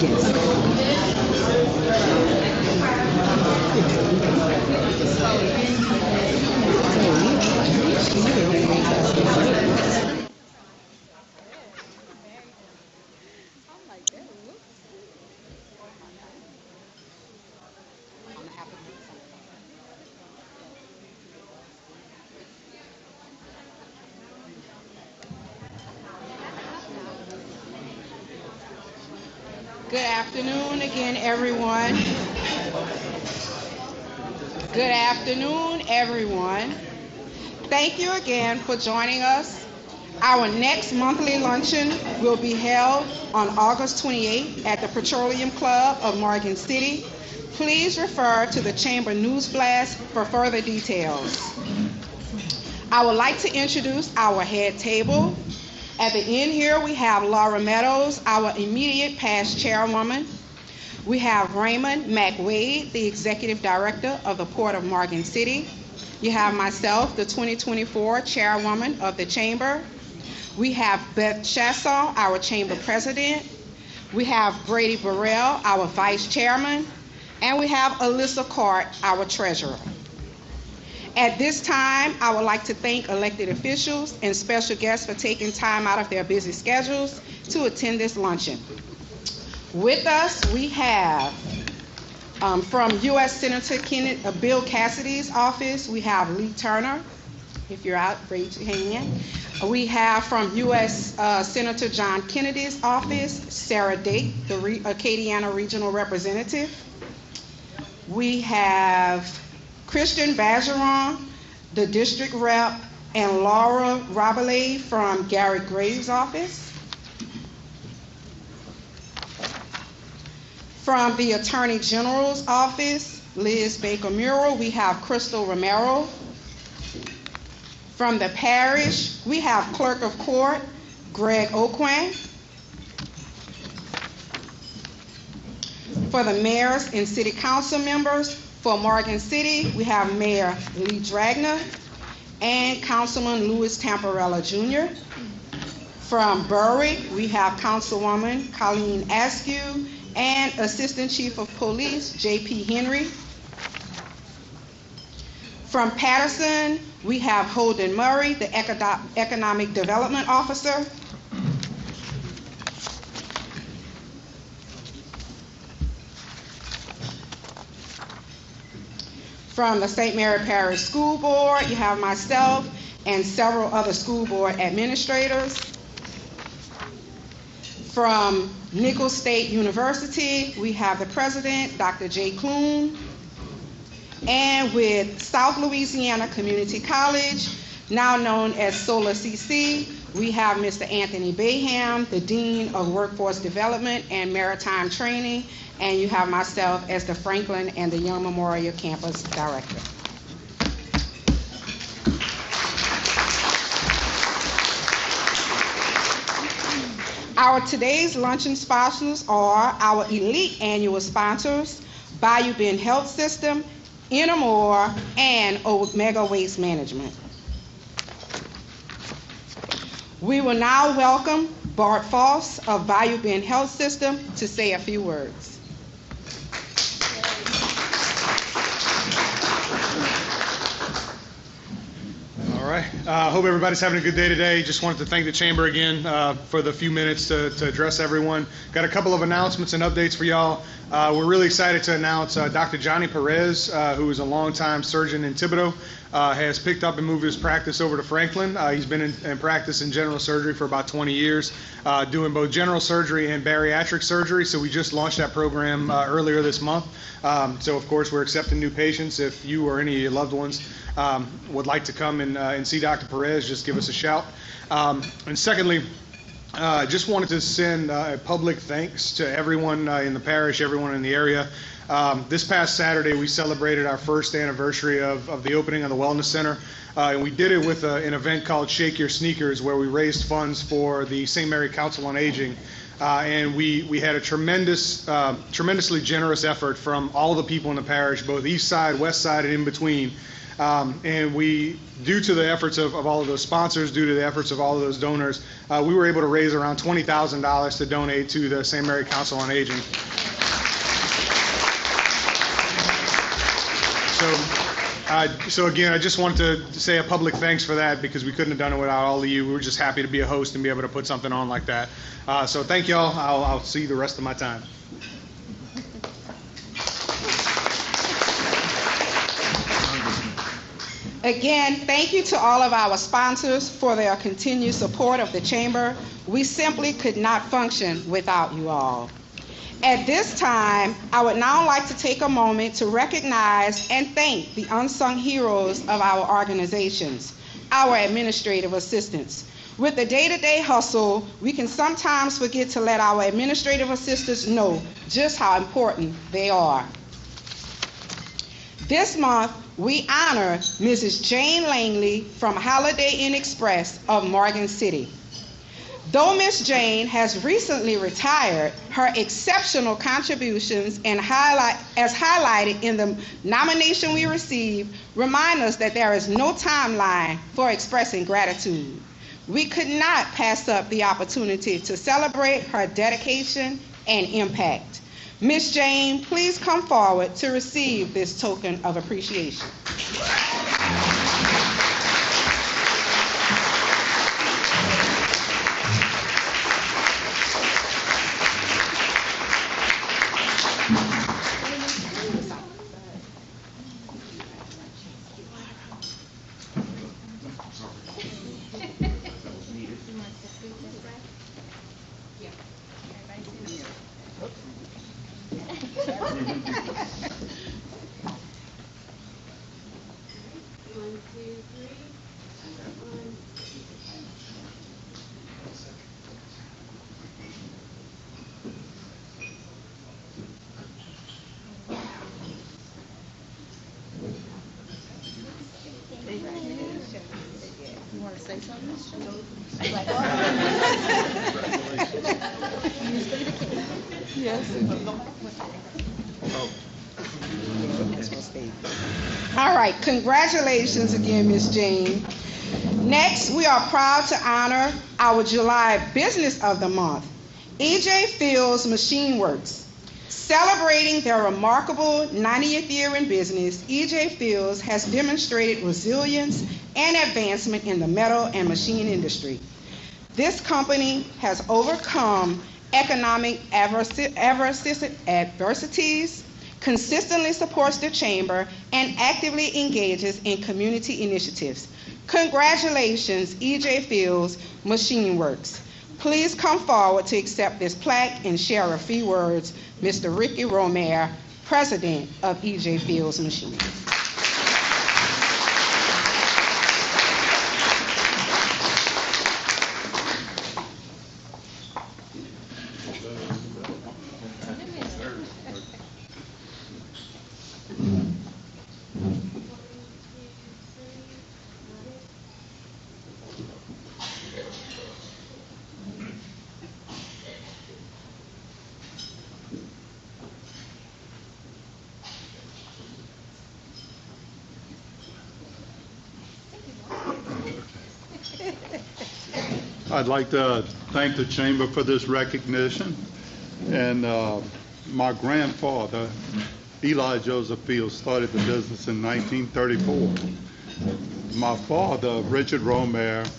Yes. Good afternoon again, everyone. Good afternoon, everyone. Thank you again for joining us. Our next monthly luncheon will be held on August 28th at the Petroleum Club of Morgan City. Please refer to the Chamber News Blast for further details. I would like to introduce our head table. At the end here, we have Laura Meadows, our immediate past chairwoman. We have Raymond McWade, the executive director of the Port of Morgan City. You have myself, the 2024 chairwoman of the chamber. We have Beth Chasson, our chamber president. We have Brady Burrell, our vice chairman. And we have Alyssa Cart, our treasurer. At this time, I would like to thank elected officials and special guests for taking time out of their busy schedules to attend this luncheon. With us, we have from U.S. Senator Bill Cassidy's office, we have Lee Turner. If you're out, raise your hand. We have from U.S. Senator John Kennedy's office, Sarah Dake, the Acadiana Regional Representative. We have Christian Bajeron, the district rep, and Laura Rabelais from Garrett Graves' office. From the Attorney General's office, Liz Baker-Murrow, we have Crystal Romero. From the parish, we have Clerk of Court, Greg Oquan. For the mayors and city council members, for Morgan City, we have Mayor Lee Dragna and Councilman Louis Tamparella Jr. From Berwick, we have Councilwoman Colleen Askew and Assistant Chief of Police, J.P. Henry. From Patterson, we have Holden Murray, the Economic Development Officer. From the St. Mary Parish School Board, you have myself and several other school board administrators. From Nichols State University, we have the president, Dr. Jay Kloon. And with South Louisiana Community College, now known as SOLA CC, we have Mr. Anthony Baham, the Dean of Workforce Development and Maritime Training, and you have myself as the Franklin and the Young Memorial Campus Director. Our today's luncheon sponsors are our elite annual sponsors, Bayou Bend Health System, Inamore, and Omega Waste Management. We will now welcome Bart Foss of Bayou Bend Health System to say a few words. All right. Hope everybody's having a good day today. Just wanted to thank the Chamber again for the few minutes to address everyone. Got a couple of announcements and updates for y'all. We're really excited to announce Dr. Johnny Perez, who is a longtime surgeon in Thibodaux, has picked up and moved his practice over to Franklin. He's been in practice in general surgery for about 20 years, doing both general surgery and bariatric surgery. So we just launched that program earlier this month. So of course we're accepting new patients. If you or any of your loved ones would like to come and see Dr. Perez, just give us a shout. And secondly, just wanted to send a public thanks to everyone in the parish, everyone in the area. This past Saturday, we celebrated our first anniversary of the opening of the Wellness Center. And we did it with an event called Shake Your Sneakers, where we raised funds for the St. Mary Council on Aging. And we had a tremendously generous effort from all the people in the parish, both east side, west side, and in between. And we, due to the efforts of all of those sponsors, due to the efforts of all of those donors, we were able to raise around $20,000 to donate to the St. Mary Council on Aging. So again, I just wanted to say a public thanks for that, because we couldn't have done it without all of you. We were just happy to be a host and be able to put something on like that. So thank y'all. I'll see you the rest of my time. Again, thank you to all of our sponsors for their continued support of the Chamber. We simply could not function without you all. At this time, I would now like to take a moment to recognize and thank the unsung heroes of our organizations, our administrative assistants. With the day-to-day hustle, we can sometimes forget to let our administrative assistants know just how important they are. This month, we honor Mrs. Jane Langley from Holiday Inn Express of Morgan City. Though Ms. Jane has recently retired, her exceptional contributions as highlighted in the nomination we received remind us that there is no timeline for expressing gratitude. We could not pass up the opportunity to celebrate her dedication and impact. Ms. Jane, please come forward to receive this token of appreciation. All right, congratulations again, Ms. Jane. Next, we are proud to honor our July Business of the Month, E.J. Fields Machine Works. Celebrating their remarkable 90th year in business, E.J. Fields has demonstrated resilience and advancement in the metal and machine industry. This company has overcome economic adversities, consistently supports the Chamber, and actively engages in community initiatives. Congratulations, E.J. Fields Machine Works. Please come forward to accept this plaque and share a few words. Mr. Ricky Romare, President of E.J. Fields Machine. I'd like to thank the Chamber for this recognition. And my grandfather, Eli Joseph Fields, started the business in 1934. My father, Richard Romare,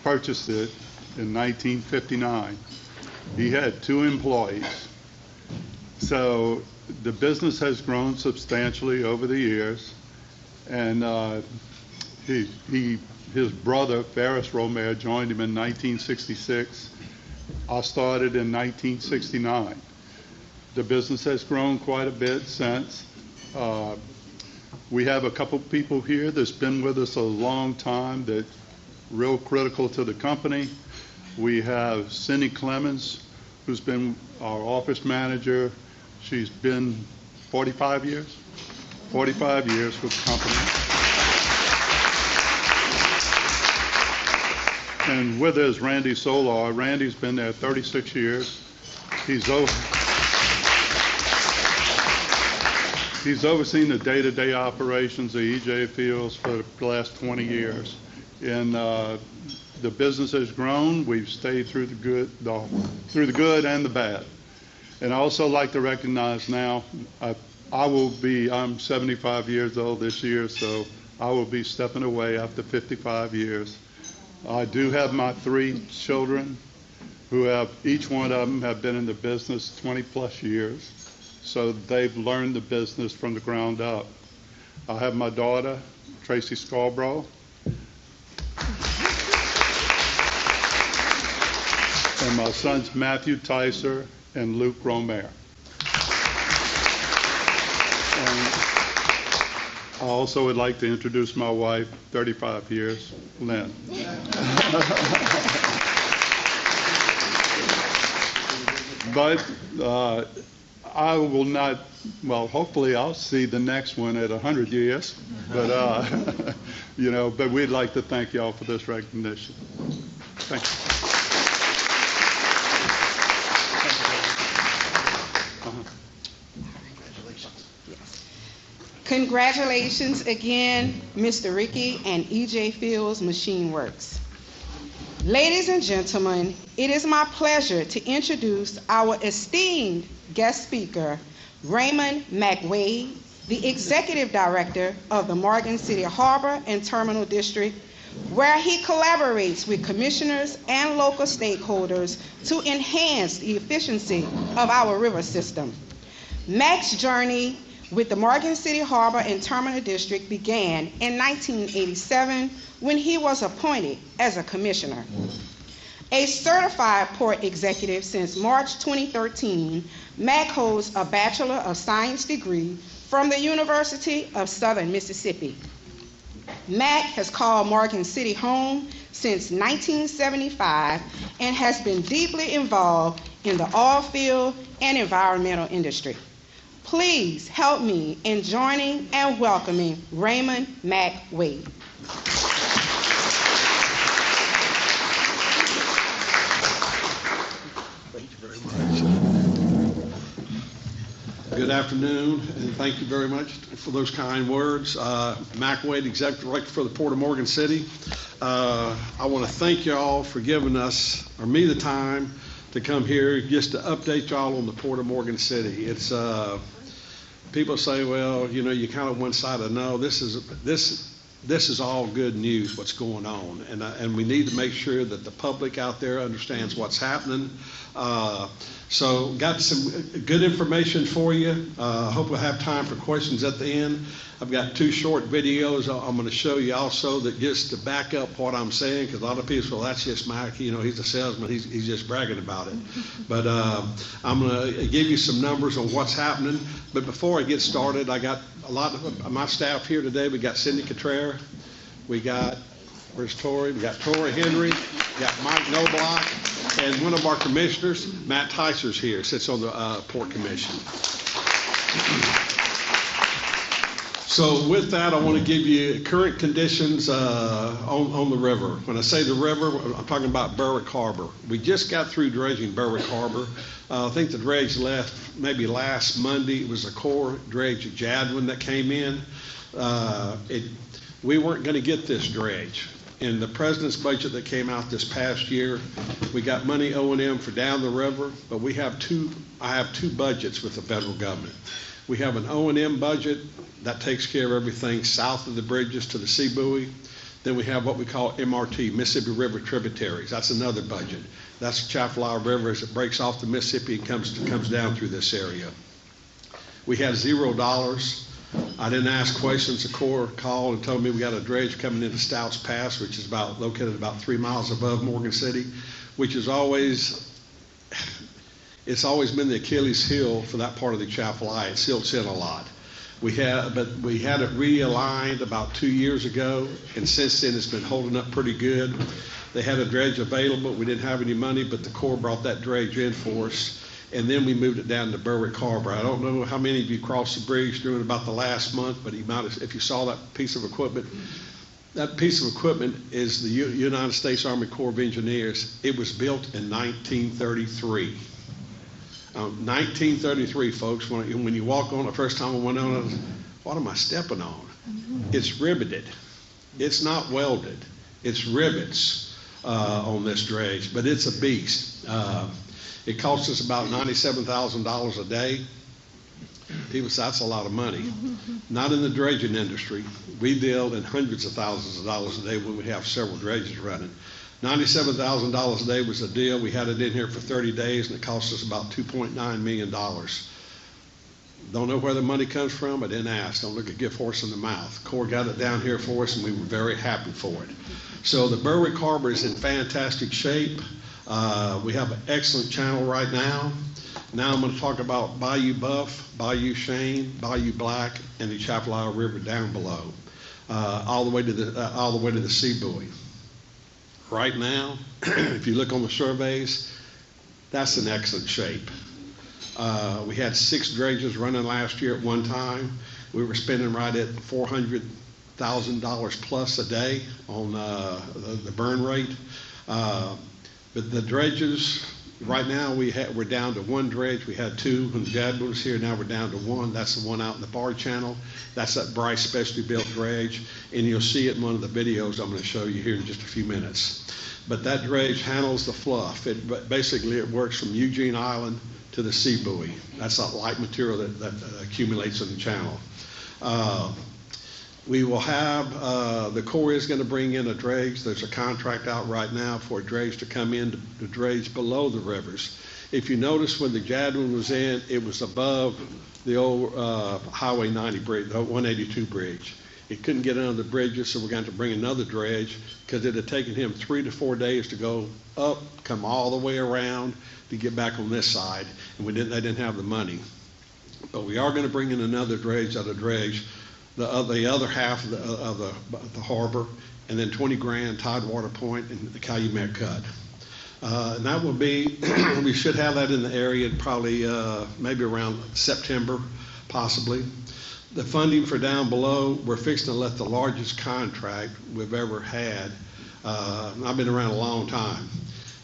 purchased it in 1959. He had 2 employees. So the business has grown substantially over the years. And his brother, Parish Romare, joined him in 1966. I started in 1969. The business has grown quite a bit since. We have a couple people here that's been with us a long time, that's real critical to the company. We have Cindy Clemens, who's been our office manager. She's been 45 years with the company. And with us, Randy Solar. Randy's been there 36 years. He's over. He's overseen the day-to-day operations of EJ Fields for the last 20 years. And the business has grown. We've stayed through the good and the bad. And I also like to recognize now, I'm 75 years old this year, so I will be stepping away after 55 years. I do have my 3 children who each one of them have been in the business 20 plus years. So they've learned the business from the ground up. I have my daughter, Tracy Scarborough. And my sons, Matthew Ticer and Luke Romare. And I also would like to introduce my wife, 35 years, Lynn. But I will not, well, hopefully I'll see the next one at 100 years. But, but we'd like to thank y'all for this recognition. Thank you. Congratulations again, Mr. Ricky and EJ Fields Machine Works. Ladies and gentlemen, it is my pleasure to introduce our esteemed guest speaker, Raymond McWade, the Executive Director of the Morgan City Harbor and Terminal District, where he collaborates with commissioners and local stakeholders to enhance the efficiency of our river system. Mac's journey with the Morgan City Harbor and Terminal District began in 1987 when he was appointed as a commissioner. A certified port executive since March 2013, Mac holds a Bachelor of Science degree from the University of Southern Mississippi. Mac has called Morgan City home since 1975 and has been deeply involved in the oil field and environmental industry. Please help me in joining and welcoming Raymond McWade. Thank you very much. Good afternoon, and thank you very much for those kind words. McWade, Executive Director for the Port of Morgan City. I want to thank y'all for giving me the time to come here just to update y'all on the Port of Morgan City. It's people say, well, you kind of one-sided. No, this is all good news, what's going on, and we need to make sure that the public out there understands what's happening. So got some good information for you. Hope we'll have time for questions at the end. I've got 2 short videos I'm going to show you also that just to back up what I'm saying, because a lot of people say, well, that's just Mike, he's a salesman, he's just bragging about it. But I'm going to give you some numbers on what's happening. But before I get started, I got a lot of my staff here today. We got Cindy Cottrell, where's Tori? We got Tori Henry, we got Mike Noblock, and one of our commissioners, Matt Ticer's here, sits on the Port Commission. So with that, I want to give you current conditions on the river. When I say the river, I'm talking about Berwick Harbor. We just got through dredging Berwick Harbor. I think the dredge left maybe last Monday. It was a core dredge at Jadwin that came in. We weren't going to get this dredge. In the president's budget that came out this past year, we got money O&M for down the river, but I have two budgets with the federal government. We have an O&M budget that takes care of everything south of the bridges to the sea buoy. Then we have what we call MRT, Mississippi River Tributaries. That's another budget. That's Chafalaya River as it breaks off the Mississippi and comes down through this area. We have $0. I didn't ask questions. The Corps called and told me we got a dredge coming into Stouts Pass, which is located about 3 miles above Morgan City, which is it's always been the Achilles heel for that part of the Chafalaya. It silts in a lot. But we had it realigned about 2 years ago, and since then it's been holding up pretty good. They had a dredge available. We didn't have any money, but the Corps brought that dredge in for us, and then we moved it down to Berwick Harbor. I don't know how many of you crossed the bridge during about the last month, but if you saw that piece of equipment, that piece of equipment is the United States Army Corps of Engineers. It was built in 1933. 1933, folks, when you walk on, the first time I went on, what am I stepping on? It's riveted. It's not welded. It's rivets on this dredge, but it's a beast. It costs us about $97,000 a day. People say that's a lot of money. Not in the dredging industry. We deal in hundreds of thousands of dollars a day when we have several dredges running. $97,000 a day was the deal. We had it in here for 30 days, and it cost us about $2.9 million. Don't know where the money comes from. I didn't ask. Don't look a gift horse in the mouth. Corps got it down here for us, and we were very happy for it. So the Berwick Harbor is in fantastic shape. We have an excellent channel right now. Now I'm going to talk about Bayou Buff, Bayou Shane, Bayou Black, and the Chapala River down below, all the way to the sea buoy. Right now, if you look on the surveys, that's in excellent shape. We had 6 dredges running last year at one time. We were spending right at $400,000 plus a day on the burn rate. But the dredges, right now we're down to 1 dredge. We had 2 when Jad was here. Now we're down to 1. That's the one out in the bar channel. That's that Bryce specially built dredge, and you'll see it in one of the videos I'm going to show you here in just a few minutes. But that dredge handles the fluff. Basically it works from Eugene Island to the sea buoy. That's that light material that accumulates in the channel. We will have, the Corps is going to bring in a dredge. There's a contract out right now for a dredge to come in to dredge below the rivers. If you notice when the Jadwin was in, it was above the old Highway 90 bridge, the 182 bridge. It couldn't get under the bridges, so we're going to bring another dredge because it had taken him 3 to 4 days to go up, come all the way around to get back on this side, and they didn't have the money. But we are going to bring in another dredge out of dredge the other half of the harbor, and then 20 grand Tidewater Point and the Calumet Cut. And that will be, we should have that in the area probably maybe around September, possibly. The funding for down below, we're fixing to let the largest contract we've ever had. I've been around a long time.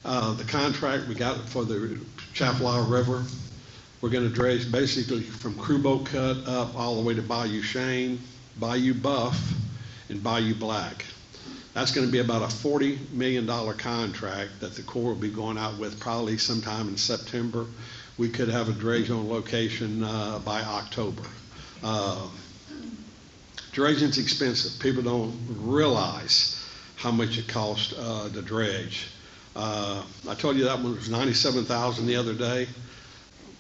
The contract we got for the Chapala River, we're going to dredge basically from Crew Boat Cut up all the way to Bayou Shane, Bayou Buff, and Bayou Black. That's going to be about a $40 million contract that the Corps will be going out with probably sometime in September. We could have a dredge on location by October. Dredging's expensive. People don't realize how much it costs to dredge. I told you that one was $97,000 the other day.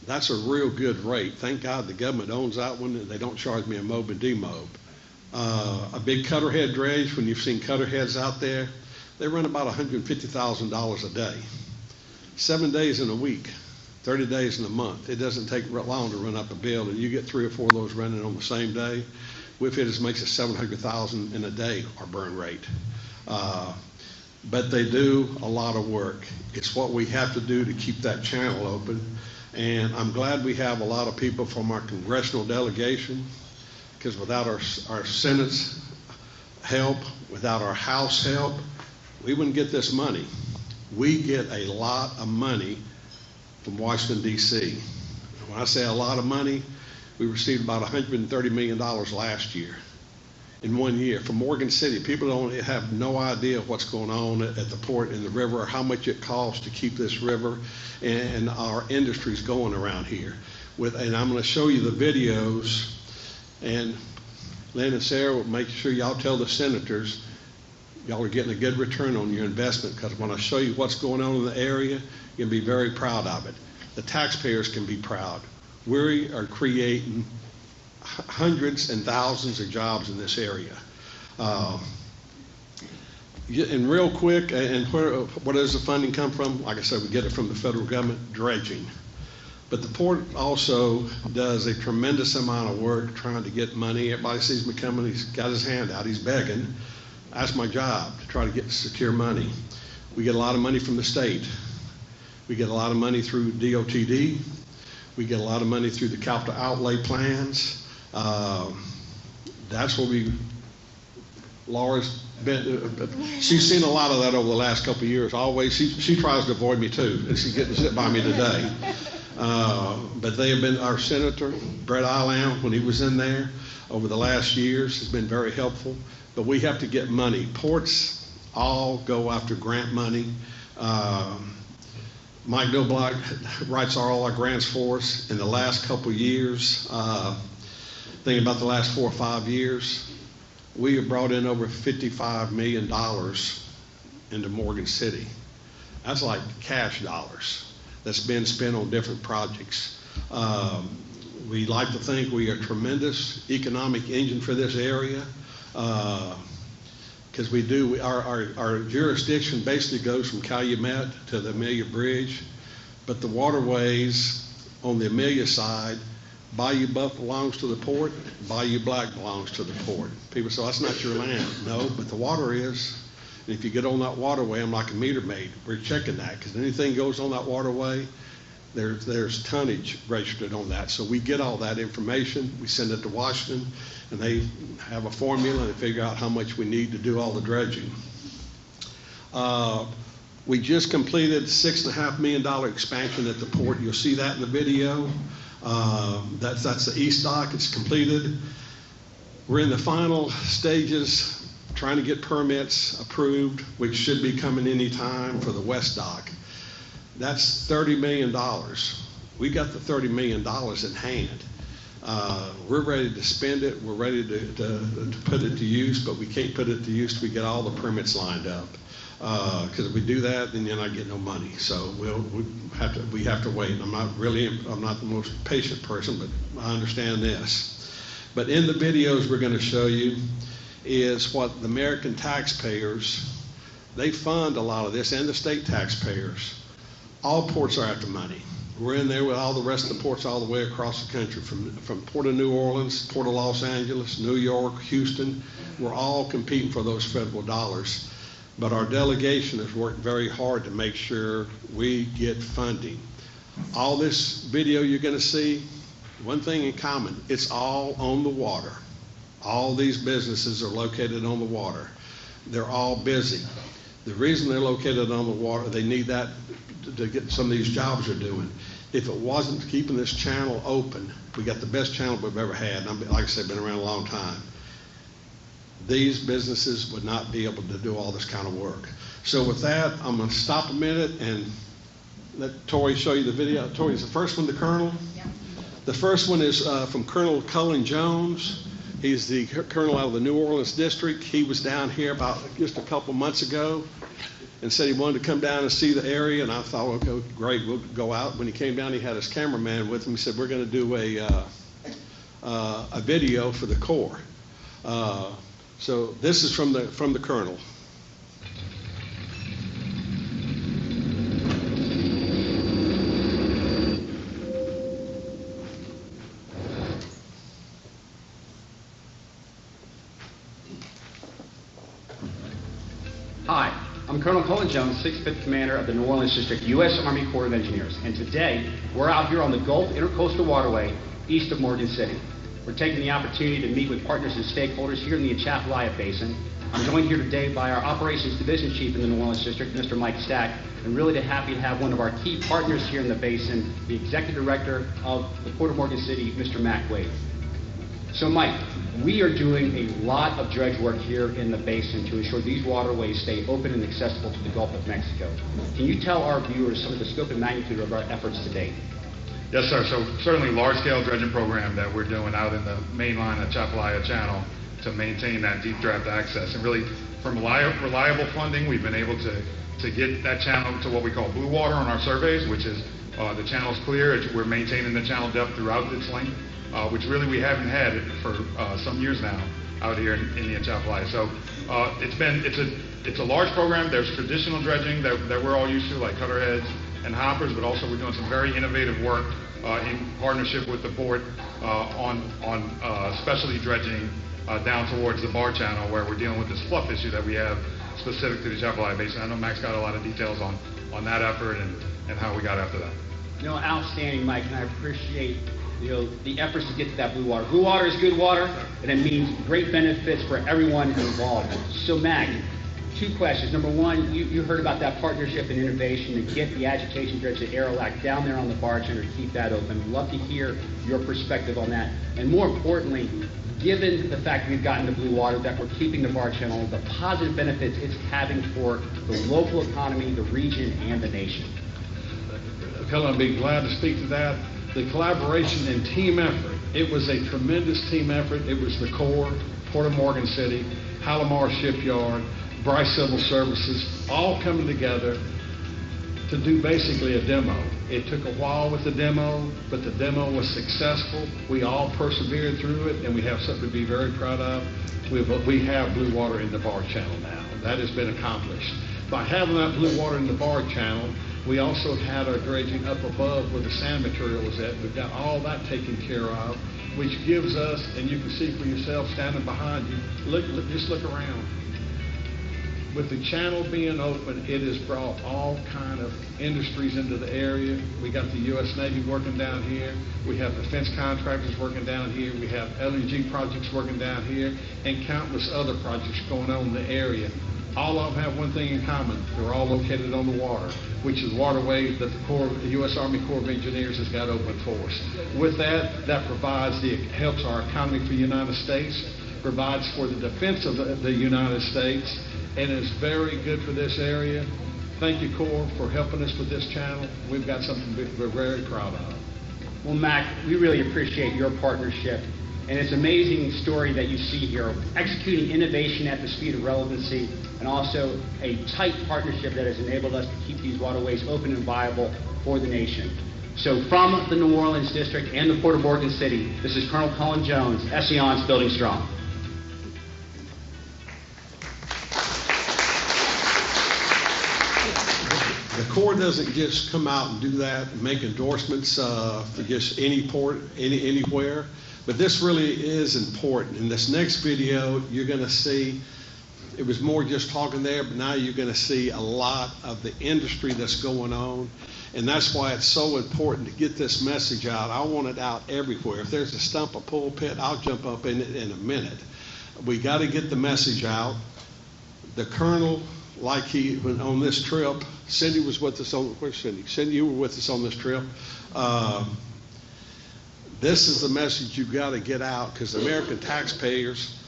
That's a real good rate. Thank God the government owns that one and they don't charge me a mob and demob. A big cutter head dredge, when you've seen cutter heads out there, they run about $150,000 a day. 7 days in a week, 30 days in a month. It doesn't take long to run up a bill, and you get 3 or 4 of those running on the same day. We've hit as much as $700,000 in a day, our burn rate. But they do a lot of work. It's what we have to do to keep that channel open. And I'm glad we have a lot of people from our congressional delegation, because without our Senate's help, without our House help, we wouldn't get this money. We get a lot of money from Washington, D.C. When I say a lot of money, we received about $130 million last year, in 1 year, from Morgan City. People have no idea what's going on at the port and the river, or how much it costs to keep this river and our industries going around here. And I'm going to show you the videos, and Lynn and Sarah will make sure y'all tell the senators y'all are getting a good return on your investment, because when I show you what's going on in the area, you'll be very proud of it. The taxpayers can be proud. We are creating hundreds and thousands of jobs in this area. And real quick, and where does the funding come from? Like I said, we get it from the federal government, dredging. But the port also does a tremendous amount of work trying to get money. Everybody sees me coming, he's got his hand out, he's begging. That's my job, to try to get secure money. We get a lot of money from the state. We get a lot of money through DOTD. We get a lot of money through the capital outlay plans. That's where Laura's She's seen a lot of that over the last couple of years. Always, she tries to avoid me too, and she's getting to sit by me today. But they have been, our senator, Brett Ilam, when he was in there over the last years, has been very helpful. But we have to get money. Ports all go after grant money. Mike Doblock writes all our grants for us. In the last couple of years, thinking about the last 4 or 5 years, we have brought in over $55 million into Morgan City. That's like cash dollars that's been spent on different projects. We like to think we are a tremendous economic engine for this area, because we do. Our jurisdiction basically goes from Calumet to the Amelia Bridge, but the waterways on the Amelia side, Bayou Buff belongs to the port, Bayou Black belongs to the port. People say, that's not your land. No, but the water is. And if you get on that waterway, I'm like a meter maid. We're checking that, because anything goes on that waterway, there's tonnage registered on that. So we get all that information, we send it to Washington, and they have a formula and they figure out how much we need to do all the dredging. We just completed $6.5 million expansion at the port. You'll see that in the video. That's the east dock. It's completed. We're in the final stages trying to get permits approved, which should be coming any time for the west dock. That's $30 million. We got the $30 million in hand. We're ready to spend it. We're ready to put it to use, but we can't put it to use till we get all the permits lined up. Because if we do that, then you're not getting no money. So we have to wait. I'm not the most patient person, but I understand this. But in the videos we're going to show you is what the American taxpayers, they fund a lot of this, and the state taxpayers. All ports are after money. We're in there with all the rest of the ports all the way across the country, from Port of New Orleans, Port of Los Angeles, New York, Houston. We're all competing for those federal dollars. But our delegation has worked very hard to make sure we get funding. All this video you're going to see, one thing in common, it's all on the water. All these businesses are located on the water. They're all busy. The reason they're located on the water, they need that to get some of these jobs they're doing. If it wasn't keeping this channel open, we got the best channel we've ever had. And like I said, been around a long time. These businesses would not be able to do all this kind of work. So with that, I'm going to stop a minute and let Tori show you the video. Tori, is the first one the Colonel? Yeah. The first one is from Colonel Cullen Jones. He's the Colonel out of the New Orleans district. He was down here about just a couple months ago and said he wanted to come down and see the area, and I thought, okay, great, we'll go out. When he came down, he had his cameraman with him. He said, we're going to do a video for the Corps. So this is from the Colonel. Hi, I'm Colonel Cullen Jones, 6th Commander of the New Orleans District, U.S. Army Corps of Engineers. And today, we're out here on the Gulf Intercoastal Waterway, east of Morgan City. We're taking the opportunity to meet with partners and stakeholders here in the Atchafalaya Basin. I'm joined here today by our Operations Division Chief in the New Orleans District, Mr. Mike Stack, and really happy to have one of our key partners here in the basin, the Executive Director of the Port of Morgan City, Mr. Mac Wade. So Mike, we are doing a lot of dredge work here in the basin to ensure these waterways stay open and accessible to the Gulf of Mexico. Can you tell our viewers some of the scope and magnitude of our efforts to date? Yes, sir. So certainly large-scale dredging program that we're doing out in the mainline Atchafalaya Channel to maintain that deep draft access. And really, from reliable funding, we've been able to get that channel to what we call blue water on our surveys, which is the channel's clear. We're maintaining the channel depth throughout its length, which really we haven't had it for some years now out here in the Atchafalaya. So it's a large program. There's traditional dredging that we're all used to, like cutter heads and hoppers, but also we're doing some very innovative work in partnership with the port on specialty dredging down towards the Bar Channel, where we're dealing with this fluff issue that we have specific to the Atchafalaya Basin. I know Mac's got a lot of details on that effort and how we got after that. You know, outstanding, Mike, and I appreciate the efforts to get to that blue water. Blue water is good water, and it means great benefits for everyone involved. So, Mac, two questions. Number one, you heard about that partnership and innovation to get the agitation dredge at Aerolac down there on the bartender to keep that open. We'd love to hear your perspective on that. And more importantly, given the fact we've gotten the blue water, that we're keeping the bar channel, the positive benefits it's having for the local economy, the region, and the nation. I'd be glad to speak to that. The collaboration and team effort, it was a tremendous team effort. It was the Corps, Port of Morgan City, Palomar Shipyard, Bryce Civil Services, all coming together to do basically a demo. It took a while with the demo, but the demo was successful. We all persevered through it, and we have something to be very proud of. We have blue water in the bar channel now. That has been accomplished. By having that blue water in the bar channel, we also had our dredging up above where the sand material was at. We've got all that taken care of, which gives us, and you can see for yourself standing behind you, just look around. With the channel being open, it has brought all kind of industries into the area. We got the U.S. Navy working down here. We have defense contractors working down here. We have LNG projects working down here, and countless other projects going on in the area. All of them have one thing in common. They're all located on the water, which is waterways that the U.S. Army Corps of Engineers has got open for us. With that helps our economy for the United States, provides for the defense of the United States, and is very good for this area. Thank you, Corps, for helping us with this channel. We've got something we're very proud of. Well, Mac, we really appreciate your partnership, and it's an amazing story that you see here, executing innovation at the speed of relevancy, and also a tight partnership that has enabled us to keep these waterways open and viable for the nation. So from the New Orleans District and the Port of Morgan City, this is Colonel Cullen Jones, Esseon's Building Strong. The Corps doesn't just come out and do that and make endorsements for just any port, anywhere, but this really is important. In this next video, you're going to see, it was more just talking there, but now you're going to see a lot of the industry that's going on, and that's why it's so important to get this message out. I want it out everywhere. If there's a stump of pulpit, I'll jump up in it in a minute. We got to get the message out. The Colonel, like he went on this trip, Cindy was with us on, where's Cindy? Cindy, you were with us on this trip. This is the message you've got to get out, because American taxpayers,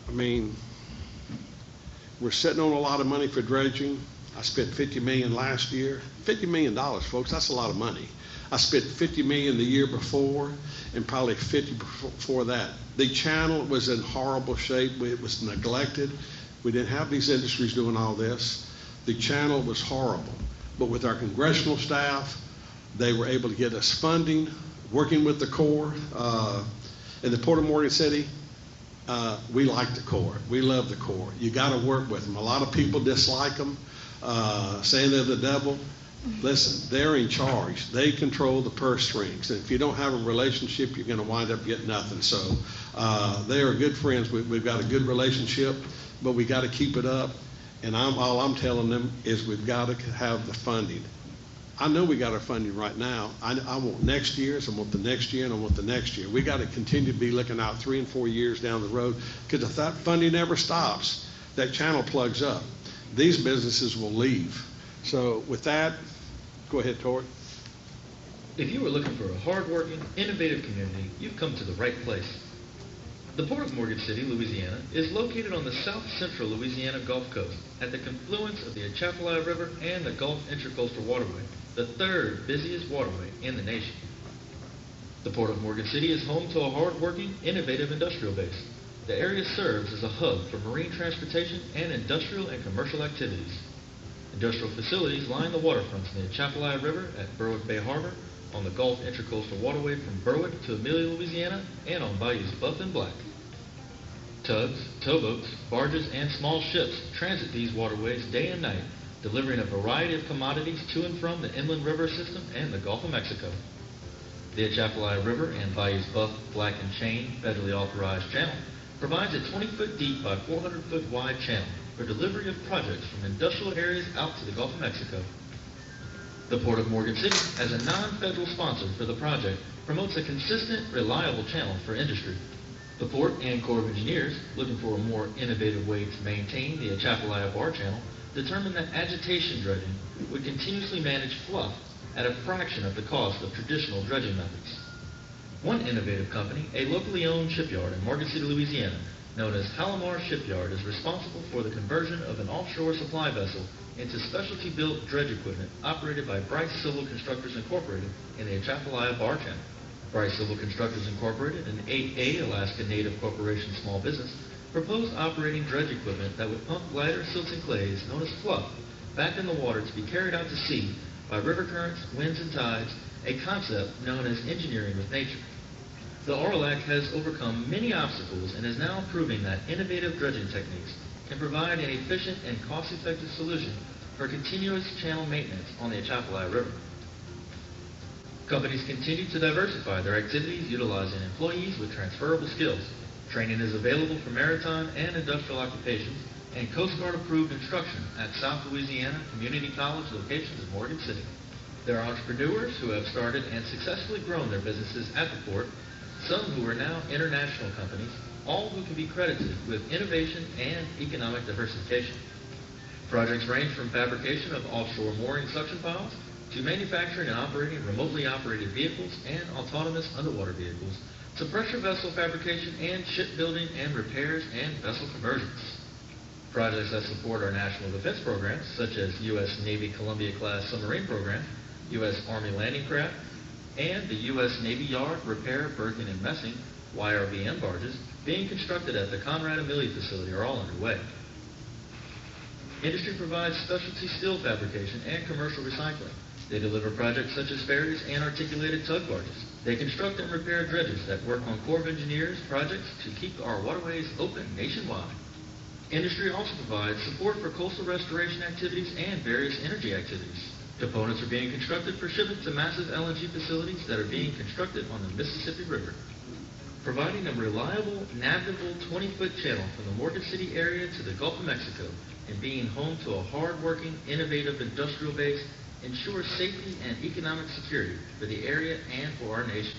I mean, we're sitting on a lot of money for dredging. I spent $50 million last year. $50 million, folks, that's a lot of money. I spent $50 million the year before, and probably 50 before that. The channel was in horrible shape. It was neglected. We didn't have these industries doing all this. The channel was horrible. But with our congressional staff, they were able to get us funding, working with the Corps. In the Port of Morgan City, we like the Corps. We love the Corps. You got to work with them. A lot of people dislike them, saying they're the devil. Listen, they're in charge. They control the purse strings. And if you don't have a relationship, you're going to wind up getting nothing. So they are good friends. We've got a good relationship, but we got to keep it up. And all I'm telling them is we've got to have the funding. I know we got our funding right now. I want next year's, I want the next year, and I want the next year. We got to continue to be looking out 3 and 4 years down the road, because if that funding never stops, that channel plugs up. These businesses will leave. So with that, go ahead, Tori. If you are looking for a hard-working, innovative community, you've come to the right place. The Port of Morgan City, Louisiana, is located on the south-central Louisiana Gulf Coast at the confluence of the Atchafalaya River and the Gulf Intracoastal Waterway, the third busiest waterway in the nation. The Port of Morgan City is home to a hard-working, innovative industrial base. The area serves as a hub for marine transportation and industrial and commercial activities. Industrial facilities line the waterfronts in the Atchafalaya River at Berwick Bay Harbor, on the Gulf Intracoastal Waterway from Berwick to Amelia, Louisiana, and on bayous Buff and Black. Tugs, towboats, barges, and small ships transit these waterways day and night, delivering a variety of commodities to and from the inland river system and the Gulf of Mexico. The Atchafalaya River and bayous Buff, Black, and Chain federally authorized channel provides a 20-foot deep by 400-foot wide channel for delivery of projects from industrial areas out to the Gulf of Mexico. The Port of Morgan City, as a non-federal sponsor for the project, promotes a consistent, reliable channel for industry. The Port and Corps of Engineers, looking for a more innovative way to maintain the Atchafalaya Bar Channel, determined that agitation dredging would continuously manage fluff at a fraction of the cost of traditional dredging methods. One innovative company, a locally owned shipyard in Morgan City, Louisiana, known as Palomar Shipyard, is responsible for the conversion of an offshore supply vessel into specialty-built dredge equipment operated by Bryce Civil Constructors Incorporated in the Atchafalaya Bar Channel. Bryce Civil Constructors Incorporated, an 8A Alaska Native Corporation small business, proposed operating dredge equipment that would pump lighter silts and clays, known as fluff, back in the water to be carried out to sea by river currents, winds, and tides, a concept known as engineering with nature. The ORLAC has overcome many obstacles and is now proving that innovative dredging techniques can provide an efficient and cost-effective solution for continuous channel maintenance on the Atchafalaya River. Companies continue to diversify their activities utilizing employees with transferable skills. Training is available for maritime and industrial occupations and Coast Guard approved instruction at South Louisiana Community College locations in Morgan City. There are entrepreneurs who have started and successfully grown their businesses at the port, some who are now international companies, all who can be credited with innovation and economic diversification. Projects range from fabrication of offshore mooring suction piles to manufacturing and operating remotely operated vehicles and autonomous underwater vehicles, to pressure vessel fabrication and shipbuilding and repairs and vessel conversions. Projects that support our national defense programs, such as U.S. Navy Columbia-class submarine program, U.S. Army landing craft, and the U.S. Navy Yard repair, berthing, and messing YRVM barges being constructed at the Conrad Amelia facility are all underway. Industry provides specialty steel fabrication and commercial recycling. They deliver projects such as ferries and articulated tug barges. They construct and repair dredges that work on Corps of Engineers projects to keep our waterways open nationwide. Industry also provides support for coastal restoration activities and various energy activities. Components are being constructed for shipment to massive LNG facilities that are being constructed on the Mississippi River. Providing a reliable, navigable 20-foot channel from the Morgan City area to the Gulf of Mexico and being home to a hard-working, innovative industrial base ensures safety and economic security for the area and for our nation.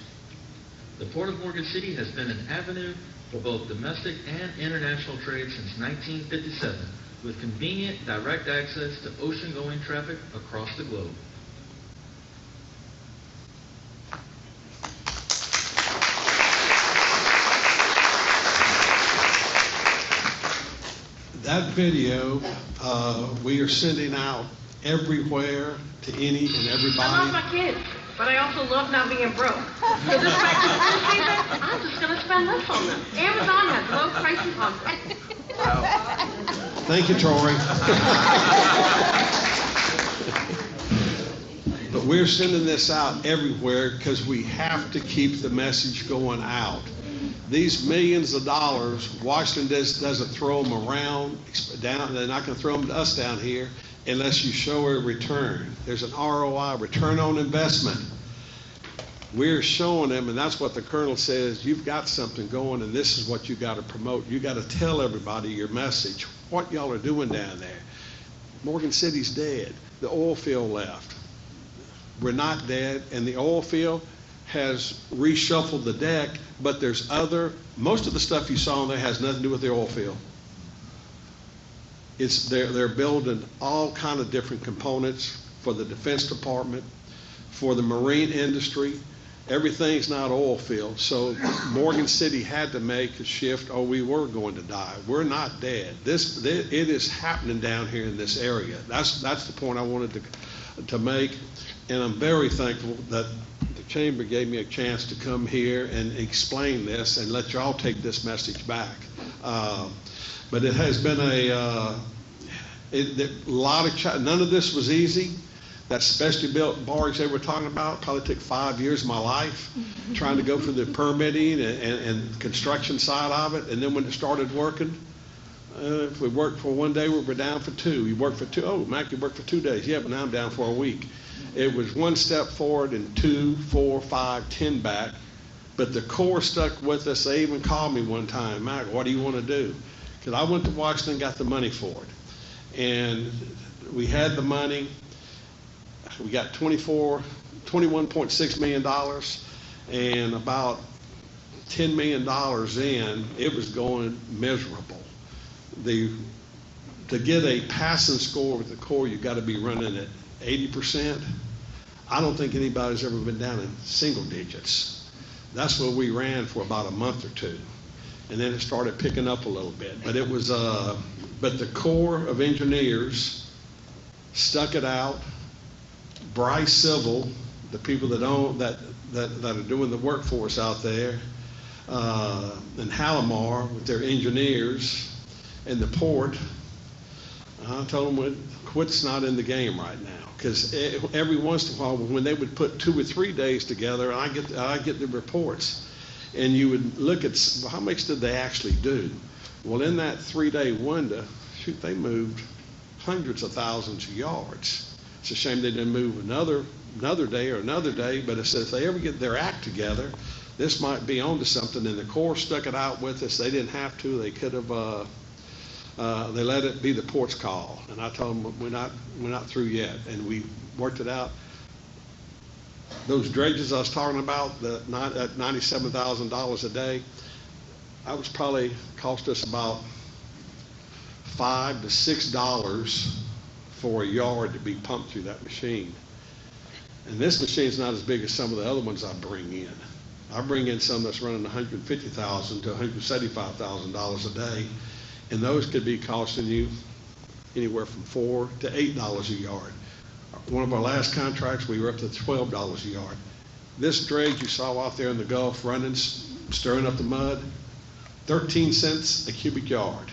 The Port of Morgan City has been an avenue for both domestic and international trade since 1957, with convenient direct access to ocean-going traffic across the globe. That video, we are sending out everywhere to any and everybody. I love my kids, but I also love not being broke. So this back-to-school season, I'm just going to spend less on them. Amazon has low prices on Thank you, Troy. But we're sending this out everywhere because we have to keep the message going out. These millions of dollars, Washington doesn't throw them around down. They're not going to throw them to us down here unless you show a return. There's an ROI, return on investment. We're showing them, and that's what the Colonel says, you've got something going, and this is what you got to promote. You got to tell everybody your message, what y'all are doing down there. Morgan City's dead. The oil field left. We're not dead, and the oil field has reshuffled the deck, but there's most of the stuff you saw in there has nothing to do with the oil field. They're building all kind of different components for the Defense Department, for the marine industry. Everything's not oil field. So Morgan City had to make a shift or we were going to die. We're not dead. It is happening down here in this area. That's the point I wanted to make. And I'm very thankful that the Chamber gave me a chance to come here and explain this and let y'all take this message back. But it has been none of this was easy. That specially built barge they were talking about probably took 5 years of my life trying to go through the permitting and construction side of it. And then when it started working, if we worked for one day, we were down for 2. You worked for 2. Oh, Mac, you worked for 2 days. Yeah, but now I'm down for a week. It was 1 step forward and 2, 4, 5, 10 back. But the Corps stuck with us. They even called me one time, Mac, what do you want to do? Because I went to Washington and got the money for it. And we had the money. We got $21.6 million, and about $10 million in, it was going miserable. To get a passing score with the Corps, you've got to be running at 80%. I don't think anybody's ever been down in single digits. That's where we ran for about a month or two. And then it started picking up a little bit. But it was, but the Corps of Engineers stuck it out. Bryce Civil, the people that own, that are doing the work for us out there, and Halamar with their engineers, and the port, I told them, quit's not in the game right now. Because every once in a while, when they would put 2 or 3 days together, I get the reports, and you would look at, well, how much did they actually do? Well, in that 3-day window, shoot, they moved hundreds of thousands of yards. It's a shame they didn't move another day or another day, but it says if they ever get their act together, this might be onto something. And the Corps stuck it out with us. They didn't have to. They could have. They let it be the port's call, and I told them we're not through yet, and we worked it out. Those dredges I was talking about, at $97,000 a day, that was probably cost us about $5 to $6 for a yard to be pumped through that machine. And this machine's not as big as some of the other ones I bring in. I bring in some that's running $150,000 to $175,000 a day. And those could be costing you anywhere from $4 to $8 a yard. One of our last contracts, we were up to $12 a yard. This dredge you saw out there in the Gulf running, stirring up the mud, 13 cents a cubic yard.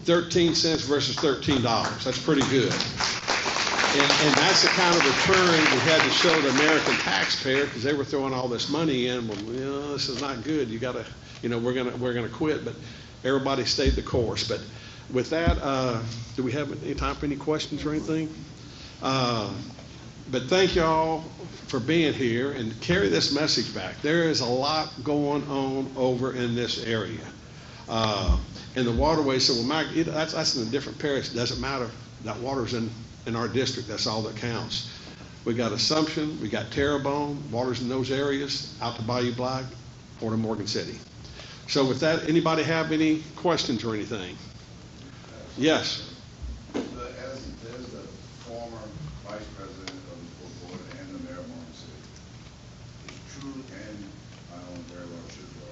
13 cents versus $13. That's pretty good. And that's the kind of return we had to show the American taxpayer, because they were throwing all this money in. Well, this is not good. You got to, we're gonna quit. But everybody stayed the course. But with that, do we have any time for any questions or anything? But thank you all for being here, and carry this message back. There is a lot going on over in this area. And the waterway, so well, Mike, that's in a different parish. It doesn't matter. That water's in our district. That's all that counts. We got Assumption, we got Terrebonne, water's in those areas, out to Bayou Black, Port of Morgan City. So with that, anybody have any questions or anything? Yes. As the former vice president of the full board and the mayor of Morgan City, it's true, and I own very well should go,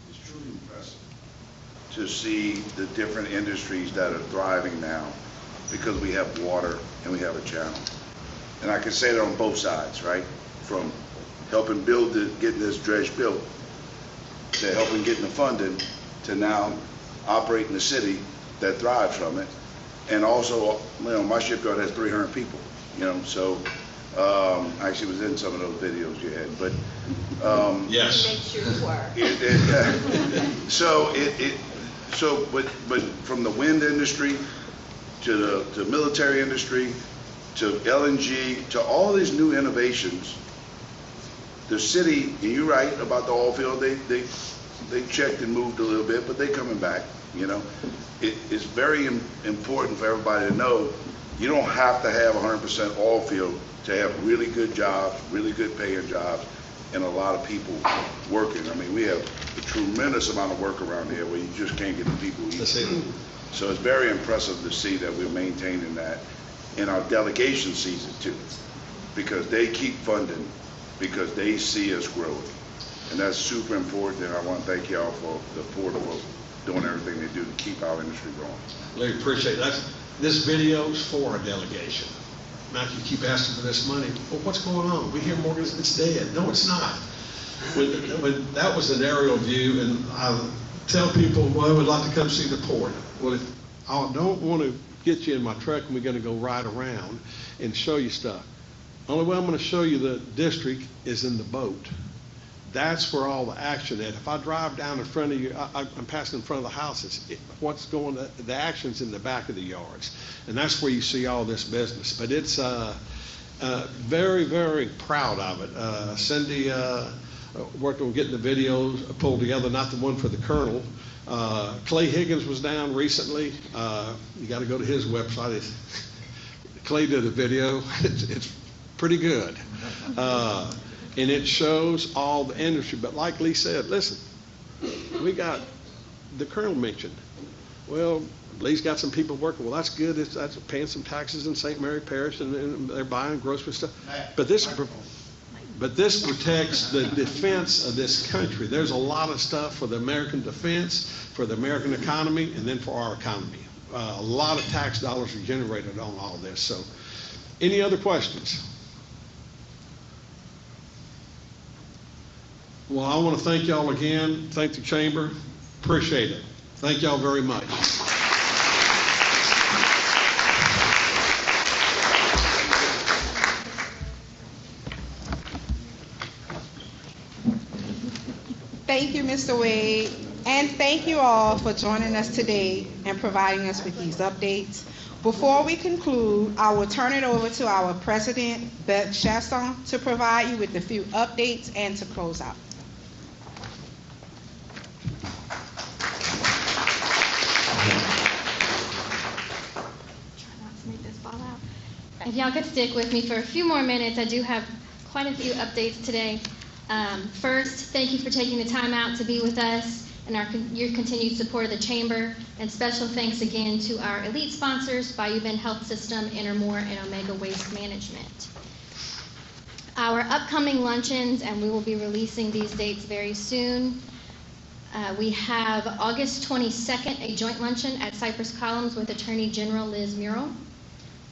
it's truly impressive to see the different industries that are thriving now because we have water and we have a channel. And I can say that on both sides, right? From helping getting this dredge built, to helping getting the funding, to now operating the city that thrives from it. And also, my shipyard has 300 people, so I actually was in some of those videos you had, but yes. Make sure you were. But from the wind industry to the military industry to LNG to all these new innovations, the city, and you're right about the oil field, they checked and moved a little bit, but they're coming back. It's very important for everybody to know you don't have to have 100% oil field to have really good jobs, really good paying jobs, and a lot of people working. I mean, we have a tremendous amount of work around here where you just can't get the people either. So it's very impressive to see that we're maintaining that. And our delegation sees it too, because they keep funding, because they see us growing. And that's super important, and I want to thank y'all for the Port for doing everything they do to keep our industry growing. Larry, appreciate that. This video's for a delegation. Matthew, you keep asking for this money. Well, what's going on? We hear Morgan, it's dead. No, it's not. When that was an aerial view, and I tell people, well, I would like to come see the port. Well, if I don't want to get you in my truck and we're going to go ride around and show you stuff. Only way I'm going to show you the district is in the boat. That's where all the action is. If I drive down in front of you, I'm passing in front of the houses. What's going on? The action's in the back of the yards. And that's where you see all this business. But it's very, very proud of it. Cindy worked on getting the videos pulled together, not the one for the Colonel. Clay Higgins was down recently. You got to go to his website. Clay did a video. It's pretty good. And it shows all the industry. But like Lee said, listen, we got the Colonel mentioned. Well, Lee's got some people working. Well, that's good. That's paying some taxes in St. Mary Parish, and they're buying grocery stuff. But this protects the defense of this country. There's a lot of stuff for the American defense, for the American economy, and then for our economy. A lot of tax dollars are generated on all this. So, any other questions? Well, I want to thank y'all again. Thank the Chamber. Appreciate it. Thank y'all very much. Thank you, Mr. Wade, and thank you all for joining us today and providing us with these updates. Before we conclude, I will turn it over to our President, Beth Chasson, to provide you with a few updates and to close out. If y'all could stick with me for a few more minutes, I do have quite a few updates today. First, thank you for taking the time out to be with us and your continued support of the Chamber. And special thanks again to our elite sponsors, Bayou Bend Health System, Intermore, and Omega Waste Management. Our upcoming luncheons, and we will be releasing these dates very soon. We have August 22nd, a joint luncheon at Cypress Columns with Attorney General Liz Murrell.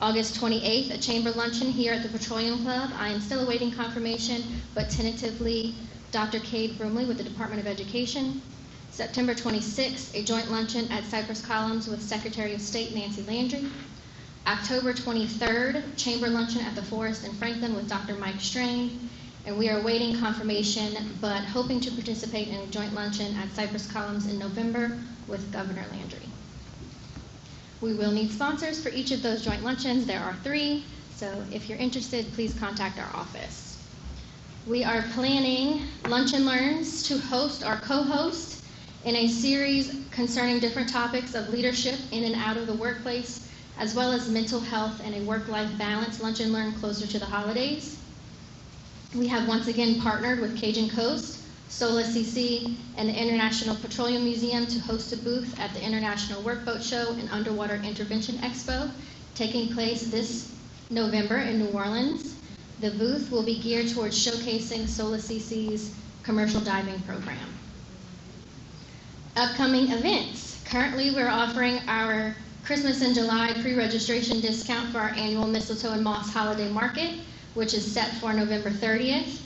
August 28th, a chamber luncheon here at the Petroleum Club. I am still awaiting confirmation, but tentatively Dr. Cade Brumley with the Department of Education. September 26th, a joint luncheon at Cypress Columns with Secretary of State Nancy Landry. October 23rd, chamber luncheon at the Forest in Franklin with Dr. Mike Strain. And we are awaiting confirmation, but hoping to participate in a joint luncheon at Cypress Columns in November with Governor Landry. We will need sponsors for each of those joint luncheons. There are 3, so if you're interested, please contact our office. We are planning Lunch and Learns to host or co-host in a series concerning different topics of leadership in and out of the workplace, as well as mental health and a work-life balance. Lunch and Learn closer to the holidays. We have once again partnered with Cajun Coast, SOLA CC, and the International Petroleum Museum to host a booth at the International Workboat Show and Underwater Intervention Expo, taking place this November in New Orleans. The booth will be geared towards showcasing SOLA CC's commercial diving program. Upcoming events. Currently, we're offering our Christmas in July pre-registration discount for our annual Mistletoe and Moss Holiday Market, which is set for November 30th.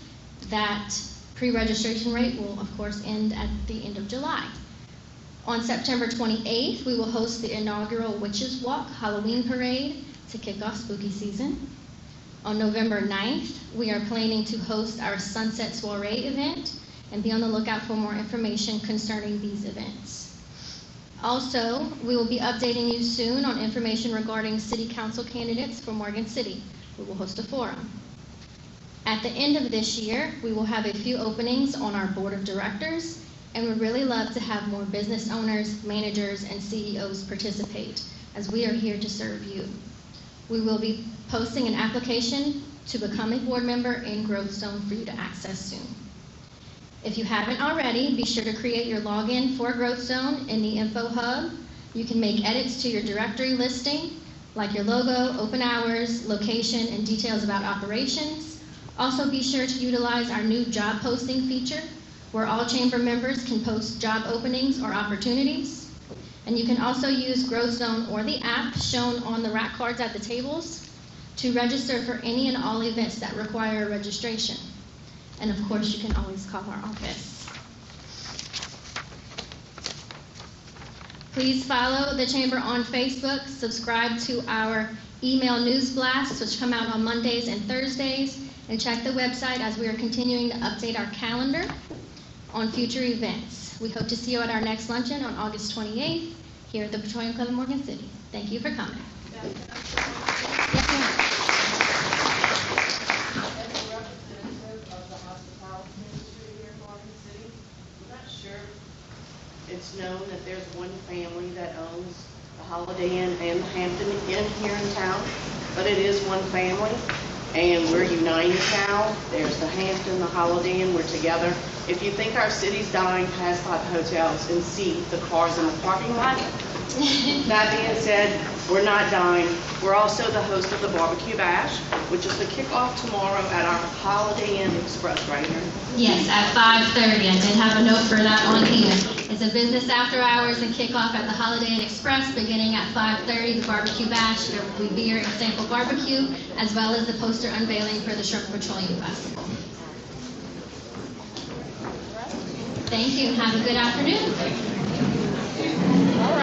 That pre-registration rate will, of course, end at the end of July. On September 28th, we will host the inaugural Witches Walk Halloween Parade to kick off spooky season. On November 9th, we are planning to host our Sunset Soiree event, and be on the lookout for more information concerning these events. Also, we will be updating you soon on information regarding City Council candidates for Morgan City. We will host a forum. At the end of this year, we will have a few openings on our board of directors, and we'd really love to have more business owners, managers, and CEOs participate, as we are here to serve you. We will be posting an application to become a board member in Growth Zone for you to access soon. If you haven't already, be sure to create your login for Growth Zone in the Info Hub. You can make edits to your directory listing, like your logo, open hours, location, and details about operations. Also, be sure to utilize our new job posting feature, where all chamber members can post job openings or opportunities. And you can also use Growth Zone or the app shown on the rack cards at the tables to register for any and all events that require registration. And of course, you can always call our office. Please follow the Chamber on Facebook, subscribe to our email news blasts, which come out on Mondays and Thursdays, and check the website as we are continuing to update our calendar on future events. We hope to see you at our next luncheon on August 28th here at the Petroleum Club in Morgan City. Thank you for coming. Yes, ma'am. As a representative of the hospitality industry here in Morgan City, I'm not sure it's known that there's one family that owns the Holiday Inn and the Hampton Inn here in town, but it is one family. and we're united now. There's the Hampton, the Holiday Inn, we're together. If you think our city's dying, pass by the hotels and see the cars in the parking lot. That being said, we're not dying. We're also the host of the Barbecue Bash, which is the kickoff tomorrow at our Holiday Inn Express, right here. Yes, at 5:30. I did have a note for that on here. It's a business after hours and kickoff at the Holiday Inn Express beginning at 5:30. The Barbecue Bash, there will be beer and sample barbecue, as well as the poster unveiling for the Shrimp Petroleum Festival. Thank you. Have a good afternoon.